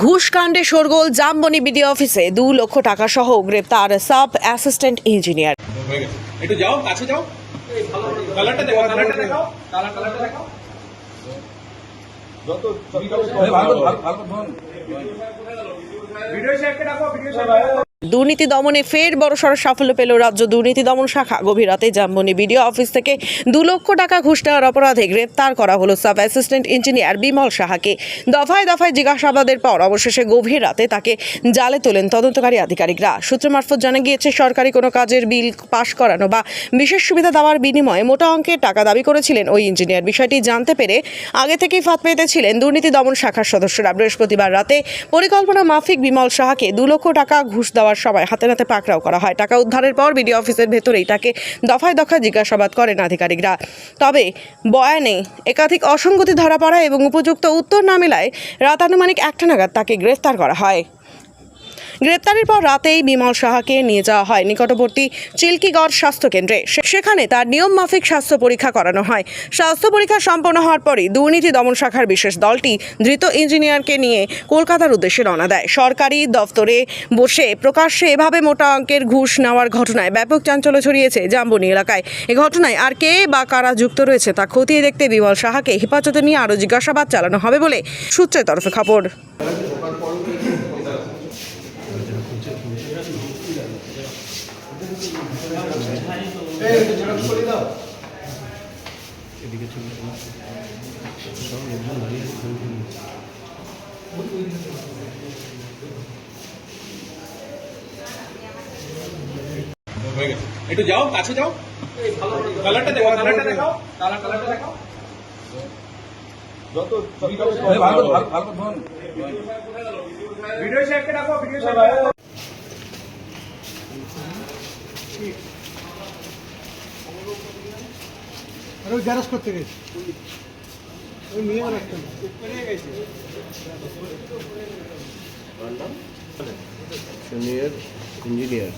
ঘুষকাণ্ডে শোরগোল জামবনি বিডিও অফিসে 2 লক্ষ টাকা সহ গ্রেপ্তার সাব অ্যাসিস্ট্যান্ট ইঞ্জিনিয়ার। একটু যাও, কাছে যাও, কালারটা দেখাও, কালারটা দেখাও, কালারটা দেখাও। যত ভিডিও শেয়ারকে রাখো, ভিডিও শেয়ার। দুর্নীতি দমনে ফের বড়সড় সাফল্য পেল রাজ্য দুর্নীতি দমন শাখা। গভীর রাতে জামবনি বিডিও অফিস থেকে 2 লক্ষ টাকা ঘুষ নেওয়ার অপরাধে গ্রেপ্তার করা হলো সাব অ্যাসিস্ট্যান্ট ইঞ্জিনিয়ার বিমল সাহাকে। দফায় দফায় জিজ্ঞাসাবাদের পর অবশেষে গভীর রাতে তাকে জালে তোলেন তদন্তকারী আধিকারিকরা। সূত্র মারফত জানা গিয়েছে, সরকারি কোনো কাজের বিল পাশ করানো বা বিশেষ সুবিধা দেওয়ার বিনিময়ে মোটা অঙ্কের টাকা দাবি করেছিলেন ওই ইঞ্জিনিয়ার। বিষয়টি জানতে পেরে আগে থেকেই ফাঁদ পেতেছিলেন দুর্নীতি দমন শাখার সদস্যরা। বৃহস্পতিবার রাতে পরিকল্পনা মাফিক বিমল সাহাকে 2 লক্ষ টাকা ঘুষ দেওয়ার সময় হাতে নাতে পাকড়াও করা হয়। টাকা উদ্ধারের পর বিডিও অফিসের ভেতরেই তাকে দফায় দফায় জিজ্ঞাসাবাদ করেন আধিকারিকরা। তবে বয়ানে একাধিক অসঙ্গতি ধরা পড়ায় এবং উপযুক্ত উত্তর না মেলায় রাত আনুমানিক 1টা নাগাদ তাকে গ্রেফতার করা হয়। গ্রেপ্তারের পর রাতেই বিমল সাহাকে নিয়ে যাওয়া হয় নিকটবর্তী চিল্কিগড় স্বাস্থ্যকেন্দ্রে। সেখানে তার নিয়ম মাফিক স্বাস্থ্য পরীক্ষা করানো হয়। স্বাস্থ্য পরীক্ষা সম্পন্ন হওয়ার পরই দুর্নীতি দমন শাখার বিশেষ দলটি ধৃত ইঞ্জিনিয়ারকে নিয়ে কলকাতার উদ্দেশ্যে রওনা দেয়। সরকারি দফতরে বসে প্রকাশ্যে এভাবে মোটা অঙ্কের ঘুষ নেওয়ার ঘটনায় ব্যাপক চাঞ্চল্য ছড়িয়েছে জামবনি এলাকায়। এই ঘটনায় আর কে বা কারা যুক্ত রয়েছে তা খতিয়ে দেখতে বিমল সাহাকে হেফাজতে নিয়ে আরও জিজ্ঞাসাবাদ চালানো হবে বলে সূত্রের তরফে খবর। একটু যাও, কাছে যাও, কালারটা দেখাও, কালারটা দেখাও, কালারটা দেখাও। যত ভিডিও শেয়ারকে রাখো, ভিডিও শেয়ার। আরে ওই গ্যারেজ করতে গেছি, ওই নিয়ে রাখতে সিনিয়র ইঞ্জিনিয়ার।